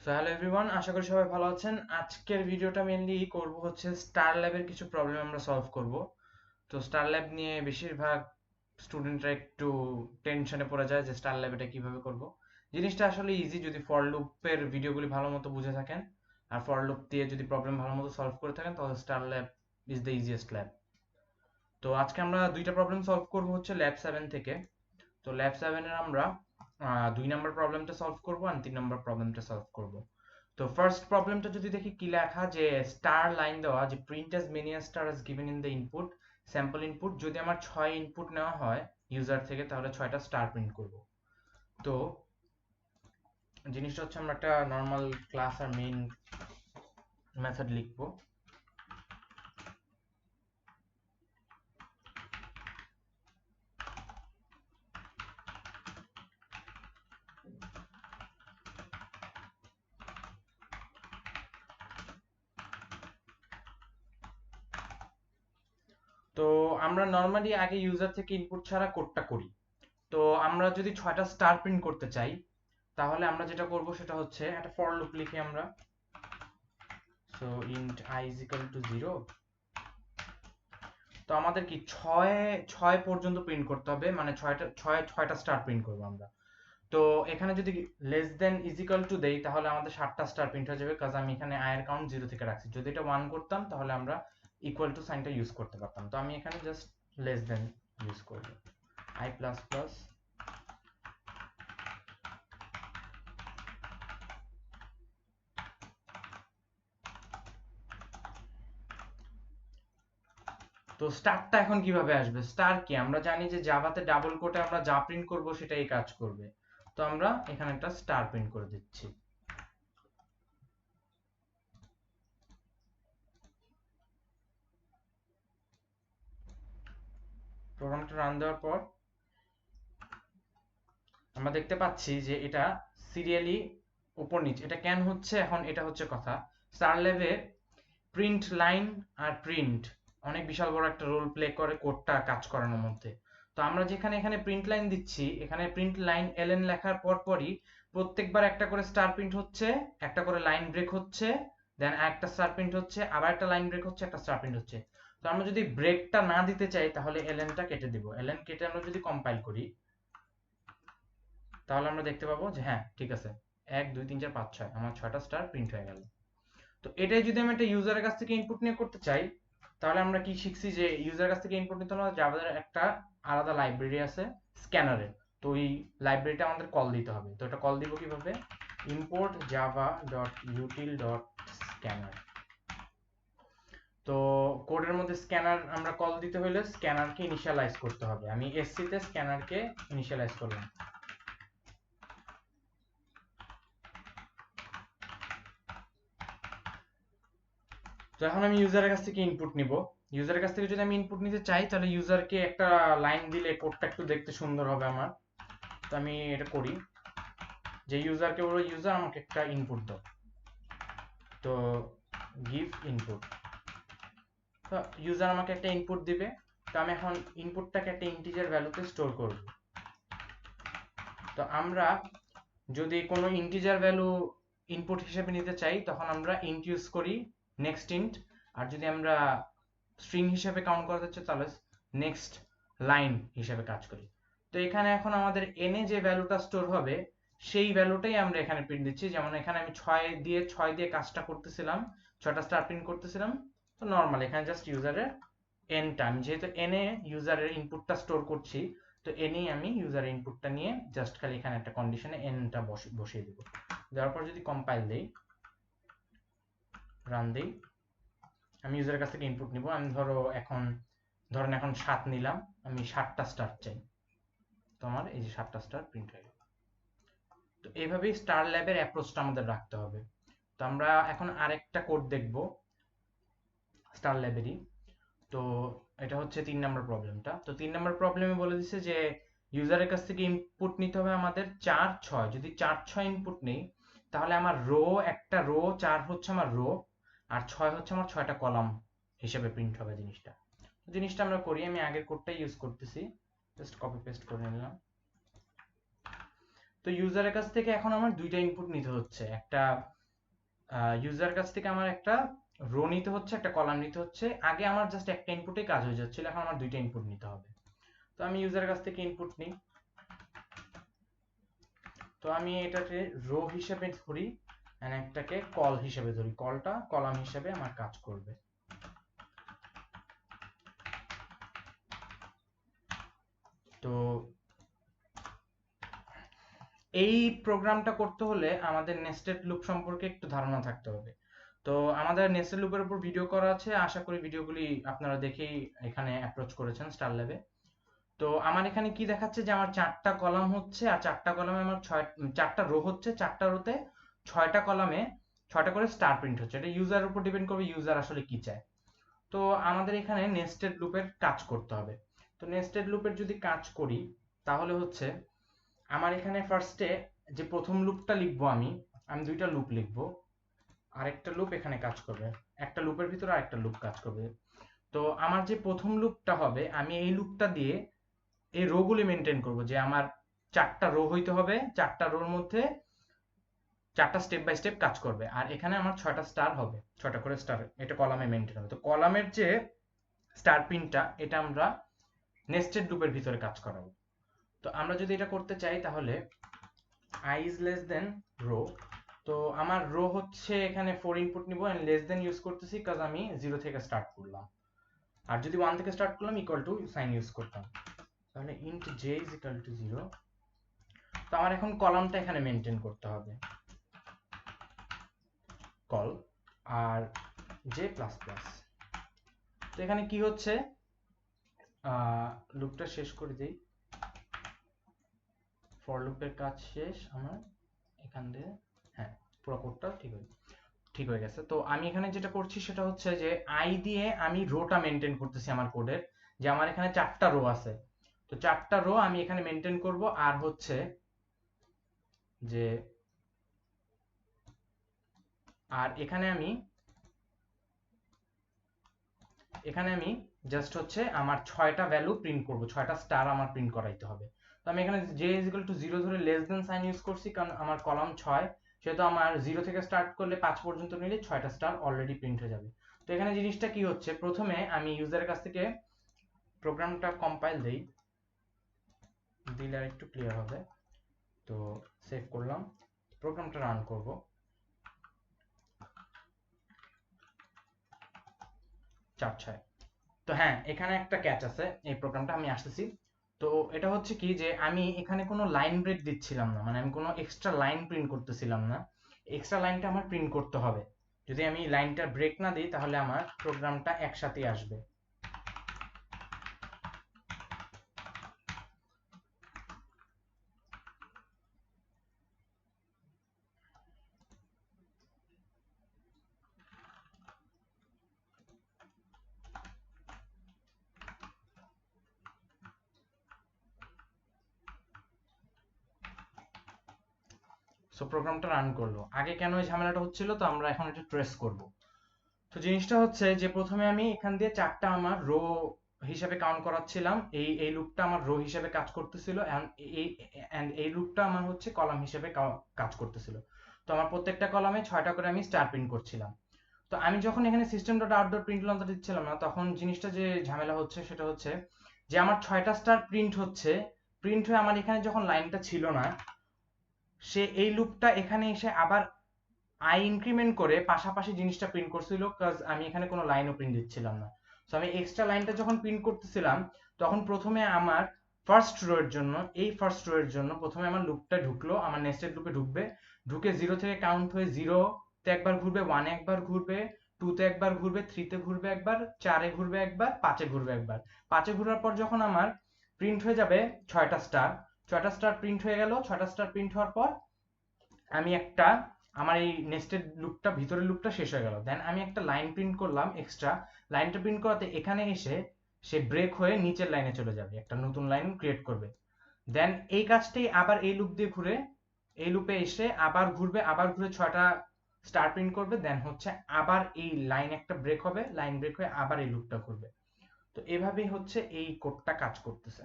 So hello everyone, আশা করি সবাই ভালো আছেন। আজকের ভিডিওটা মেইনলি করব হচ্ছে স্টার ল্যাবের কিছু প্রবলেম আমরা সলভ করব। তো স্টার ল্যাব নিয়ে বেশিরভাগ স্টুডেন্টরা একটু টেনশনে পড়ে যায় যে স্টার ল্যাব এটা কিভাবে করব। জিনিসটা আসলে ইজি যদি ফর লুপের ভিডিওগুলি ভালো মতো বুঝে থাকেন আর ফর লুপ দিয়ে যদি প্রবলেম ভালো মতো সলভ করে থাকেন তাহলে star lab is the easiest lab. তো আজকে আমরা দুইটা প্রবলেম সলভ করব হচ্ছে ল্যাব 7 থেকে। তো ল্যাব 7 এর আমরা 2 নম্বর প্রবলেমটা সলভ করব আর 3 নম্বর প্রবলেমটা সলভ করব। তো ফার্স্ট প্রবলেমটা যদি দেখি কি লেখা, যে স্টার লাইন দেওয়া, যে print as many as star as given in the input sample input, যদি আমার 6 ইনপুট নেওয়া হয় ইউজার থেকে তাহলে 6টা স্টার প্রিন্ট করব। তো জিনিসটা হচ্ছে আমরা একটা নর্মাল ক্লাস আর মেইন মেথড লিখব। তো আমরা নর্মালি আগে ইউজার থেকে ইনপুট ছাড়া কোডটা করি। তো আমরা যদি 6টা স্টার প্রিন্ট করতে চাই তাহলে আমরা যেটা করব সেটা হচ্ছে একটা ফর লুপ লিখি আমরা। So int I is equal to 0। তো আমাদের কি 6 পর্যন্ত প্রিন্ট করতে হবে, মানে 6টা স্টার প্রিন্ট করব আমরা। তো এখানে যদি less than is equal to দেই তাহলে আমাদের 7টা স্টার প্রিন্ট হয়ে যাবে, কারণ আমি এখানে i এর কাউন্ট 0 থেকে রাখছি। যদি এটা 1 করতাম তাহলে আমরা ইকুয়াল টু সাইনটা ইউজ করতে পারতাম। তো আমি এখানে জাস্ট লেস দেন ইউজ করব, i প্লাস প্লাস। তো স্টারটা এখন কিভাবে আসবে? স্টার কি আমরা জানি যে জাভাতে ডাবল কোটে আমরা যা প্রিন্ট করব সেটাই কাজ করবে। তো আমরা এখানে একটা স্টার প্রিন্ট করে দিচ্ছি। প্রোগ্রামটা রান দেওয়ার পর আমরা দেখতে পাচ্ছি যে এটা সিরিয়ালি উপর নিচ এটা কেন হচ্ছে, এখন এটা হচ্ছে কথা। স্টার ল্যাবে প্রিন্ট লাইন আর প্রিন্ট অনেক বিশাল বড় একটা রোল প্লে করে কোডটা কাজ করানোর মধ্যে। তো আমরা যেখানে এখানে প্রিন্ট লাইন দিচ্ছি, এখানে প্রিন্ট লাইন এলএন লেখার পরই প্রত্যেকবার একটা করে স্টার প্রিন্ট হচ্ছে, একটা করে লাইন ব্রেক হচ্ছে, দেন একটা স্টার প্রিন্ট হচ্ছে, আবার একটা লাইন ব্রেক হচ্ছে, একটা স্টার প্রিন্ট হচ্ছে। তো আমরা যদি ব্রেকটা না দিতে চাই তাহলে এলএনটা কেটে দিব। এলএন কেটে আমরা যদি কম্পাইল করি তাহলে আমরা দেখতে পাবো যে হ্যাঁ ঠিক আছে, 1 2 3 4 5 6 আমার 6টা স্টার প্রিন্ট হয়ে গেল। তো এটাই যদি আমি একটা ইউজারের কাছ থেকে ইনপুট নিয়ে করতে চাই তাহলে আমরা কি শিখছি যে ইউজারের কাছ থেকে ইনপুট নিতে হলে জাভার একটা আলাদা লাইব্রেরি আছে স্ক্যানারে। তো এই লাইব্রেরিটা আমাদের কল দিতে হবে। তো এটা কল দিব কিভাবে? import java.util.scanner। তো কোডের মধ্যে স্ক্যানার আমরা কল দিতে হলে স্ক্যানারকে ইনিশিয়ালাইজ করতে হবে। আমি এসসি তে স্ক্যানারকে ইনিশিয়ালাইজ করলাম। তো এখন আমি ইউজারের কাছ থেকে ইনপুট নিব। ইউজারের কাছ থেকে যদি আমি ইনপুট নিতে চাই তাহলে ইউজারকে একটা লাইন দিলে কোডটা একটু দেখতে সুন্দর হবে আমার। তো আমি এটা করি যে ইউজারকে বলবো ইউজার আমাকে একটা ইনপুট দাও। তো গিভ ইনপুট। তো ইউজার আমাকে একটা ইনপুট দিবে। তো আমি এখন ইনপুটটাকে একটা ইন্টিজার ভ্যালুতে স্টোর করব। তো আমরা যদি কোনো ইন্টিজার ভ্যালু ইনপুট হিসেবে নিতে চাই তখন আমরা ইন্ট ইউজ করি, নেক্সট ইন্ট। আর যদি আমরা স্ট্রিং হিসেবে কাউন্ট করতে চাই তাহলে নেক্সট লাইন হিসেবে কাজ করি। তো এখানে এখন আমাদের এনে যে ভ্যালুটা স্টোর হবে সেই ভ্যালুটাই আমরা এখানে প্রিন্ট দিচ্ছি। যেমন এখানে আমি 6 দিয়ে কাজটা করতেছিলাম, 6টা স্টার প্রিন্ট করতেছিলাম। তো নর্মাল এখানে জাস্ট ইউজারের এনটা, আমি যেহেতু এনে ইউজারের ইনপুটটা স্টোর করছি তো এনেই আমি ইউজারের ইনপুটটা নিয়ে জাস্ট খালি এখানে একটা কন্ডিশনে এনটা বসিয়ে দেবো। দেওয়ার পর যদি কম্পাইল দেই, রান দেই, আমি ইউজারের কাছ থেকে ইনপুট নিব। আমি ধরেন এখন 7 নিলাম, আমি 7টা স্টার চাই। তো আমার এই যে 7টা স্টার প্রিন্ট হয়ে গেল। তো এইভাবেই স্টার ল্যাবের অ্যাপ্রোচটা আমাদের রাখতে হবে। তো আমরা এখন আরেকটা কোড দেখব স্টার ল্যাবেরই। তো এটা হচ্ছে 3 নম্বর প্রবলেমটা। তো 3 নম্বর প্রবলেমে বলে দিচ্ছে যে ইউজারের কাছ থেকে ইনপুট নিতে হবে আমাদের 4 6। যদি 4 6 ইনপুট নেই তাহলে আমার একটা রো 4 হচ্ছে আমার রো আর 6 হচ্ছে আমার 6টা কলাম হিসেবে প্রিন্ট হবে জিনিসটা। তো জিনিসটা আমরা করি, আমি আগের কোডটাই ইউজ করতেছি, জাস্ট কপি পেস্ট করে নিলাম। তো ইউজারের কাছ থেকে এখন আমার দুইটা ইনপুট নিতে হচ্ছে, একটা ইউজার কাছ থেকে আমার একটা রো নিতে হচ্ছে, একটা কলাম নিতে হচ্ছে। আগে আমার জাস্ট একটা ইনপুটে কাজ হয়ে যাচ্ছিল, এখন আমার দুইটা ইনপুট নিতে হবে। তো আমি ইউজারের কাছ থেকে ইনপুট নিই, তো আমি এটাকে রো হিসেবে ধরি এন্ড একটাকে কল হিসেবে ধরি, কলটা কলাম হিসেবে আমার কাজ করবে। তো এই প্রোগ্রামটা করতে হলে আমাদের নেস্টেড লুপ সম্পর্কে একটু ধারণা থাকতে হবে। তো আমাদের নেস্টেড লুপের উপর ভিডিও করা আছে, আশা করি ভিডিওগুলি আপনারা দেখেই এখানে অ্যাপ্রোচ করেছেন স্টার ল্যাবে। তো আমার এখানে কি দেখাচ্ছে যে আমার 4টা কলাম হচ্ছে, আর 4টা কলামে আমার 4টা রো হচ্ছে, 4টা রোতে 6টা কলামে 6টা করে স্টার প্রিন্ট হচ্ছে। এটা ইউজারের উপর ডিপেন্ড করবে ইউজার আসলে কি চায়। তো আমাদের এখানে নেস্টেড লুপের কাজ করতে হবে। তো নেস্টেড লুপের যদি কাজ করি তাহলে হচ্ছে আমার এখানে ফার্স্টে যে প্রথম লুপটা লিখবো, আমি দুইটা লুপ লিখবো, আরেকটা লুপ এখানে কাজ করবে, একটা লুপের ভিতরে আরেকটা লুপ কাজ করবে। তো আমার যে প্রথম লুপটা হবে, আমি এই লুপটা দিয়ে এই রো গুলি মেনটেন করবো, যে আমার 4টা রো হইতে হবে, 4টা রোর মধ্যে 4টা স্টেপ বাই স্টেপ কাজ করবে, আর এখানে আমার 6টা স্টার হবে, 6টা করে স্টার, এটা কলামে মেনটেন হবে। তো কলামের যে স্টার পিনটা, এটা আমরা নেস্টেড লুপের ভিতরে কাজ করাবো। তো আমরা যদি এটা করতে চাই তাহলে i is less than row, তো আমার রো হচ্ছে এখানে 4 ইনপুট নিব এন্ড লেস দেন ইউজ করতেছি কাজ আমি 0 থেকে স্টার্ট করলাম, আর যদি 1 থেকে স্টার্ট করলাম ইকুয়াল টু সাইন ইউজ করতাম, তাহলে int j is equal to 0। তো আমার এখন কলামটা এখানে মেনটেন করতে হবে, কল আর j প্লাস প্লাস। তো এখানে কি হচ্ছে, লুপটা শেষ করে দেই, ফর লুপের কাজ শেষ আমার এখান দিয়ে, হ্যাঁ পুরো কোডটা ঠিক হয়ে গেছে। তো আমি এখানে যেটা করছি সেটা হচ্ছে যে আই দিয়ে আমি রোটা মেনটেন করতেছি আমার কোডের, যে আমার এখানে 4টা রো আছে, তো 4টা রো আমি এখানে মেনটেন করব, আর হচ্ছে যে আর এখানে আমি জাস্ট হচ্ছে আমার 6টা ভ্যালু প্রিন্ট করব, 6টা স্টার আমার প্রিন্ট করাইতে হবে। তো আমি এখানে j is equal to 0 ধরে লেস দেন সাইন ইউজ করছি, কারণ আমার কলাম 6, সেহেতু আমার 0 থেকে স্টার্ট করলে 5 পর্যন্ত নিলে 6টা স্টার অলরেডি প্রিন্ট হয়ে যাবে। তো এখানে জিনিসটা কি হচ্ছে, প্রথমে আমি ইউজারের কাছ থেকে প্রোগ্রামটা কম্পাইল দেই, দিলে আর একটু ক্লিয়ার হবে। তো সেভ করলাম, প্রোগ্রামটা রান করব, 4 6। তো হ্যাঁ, এখানে একটা ক্যাচ আছে, এই প্রোগ্রামটা আমি আসতেছি। তো এটা হচ্ছে কি যে আমি এখানে কোনো লাইন ব্রেক দিচ্ছিলাম না, মানে আমি কোনো এক্সট্রা লাইন প্রিন্ট করতেছিলাম না, এক্সট্রা লাইনটা আমার প্রিন্ট করতে হবে। যদি আমি লাইনটা ব্রেক না দিই তাহলে আমার প্রোগ্রামটা একসাথে আসবে। সো প্রোগ্রামটা রান করলো, আগে কেন এই ঝামেলাটা হচ্ছিল, তো আমরা এখন এটা ট্রেস করব। তো জিনিসটা হচ্ছে যে প্রথমে আমি এখান দিয়ে 4টা আমার রো হিসেবে কাউন্ট করাচ্ছিলাম, এই লুপটা আমার রো হিসেবে কাজ করতেছিল, এন্ড এই লুপটা আমার হচ্ছে কলাম হিসেবে কাজ করতেছিল। তো আমার প্রত্যেকটা কলামে 6টা করে আমি স্টার প্রিন্ট করছিলাম। তো আমি যখন এখানে system dot out dot print লনটা দিচ্ছিলাম না, তখন জিনিসটা যে ঝামেলা হচ্ছে সেটা হচ্ছে যে আমার 6টা স্টার প্রিন্ট হচ্ছে, প্রিন্ট হয়ে আমার এখানে যখন লাইনটা ছিল না, সে এই লুপটা এখানে এসে আবার আই ইনক্রিমেন্ট করে পাশাপাশি জিনিসটা প্রিন্ট করছিল, কাজ আমি এখানে কোনো লাইনও প্রিন্ট দিচ্ছিলাম না। সো আমি এক্সট্রা লাইনটা যখন প্রিন্ট করতেছিলাম, তখন প্রথমে আমার ফার্স্ট রো এর জন্য, এই ফার্স্ট রো এর জন্য প্রথমে আমার লুপটা ঢুকলো, আমার নেস্টেড লুপে ঢুকবে, ঢুকে 0 থেকে কাউন্ট হয়ে 0 তে একবার ঘুরবে, 1 এ একবার ঘুরবে, 2 তে একবার ঘুরবে, 3 তে ঘুরবে একবার, 4 এ ঘুরবে একবার, 5 এ ঘুরবে একবার। 5 এ ঘোরার পর যখন আমার প্রিন্ট হয়ে যাবে 6টা স্টার, 6টা স্টার প্রিন্ট হয়ে গেল, 6টা স্টার প্রিন্ট হওয়ার পর আমি একটা, আমার এই নেস্টেড লুপটা ভিতরের লুপটা শেষ হয়ে গেল, দেন আমি একটা লাইন প্রিন্ট করলাম এক্সট্রা, লাইনটা প্রিন্ট করাতে এখানে এসে সে ব্রেক হয়ে নিচের লাইনে চলে যাবে, একটা নতুন লাইন ক্রিয়েট করবে। দেন এই কাজটাই আবার এই লুপ দিয়ে ঘুরে, এই লুপে এসে আবার ঘুরবে, আবার ঘুরে 6টা স্টার প্রিন্ট করবে, দেন হচ্ছে আবার এই লাইন একটা ব্রেক হবে, লাইন ব্রেক হয়ে আবার এই লুপটা ঘুরবে। তো এভাবেই হচ্ছে এই কোডটা কাজ করতেছে।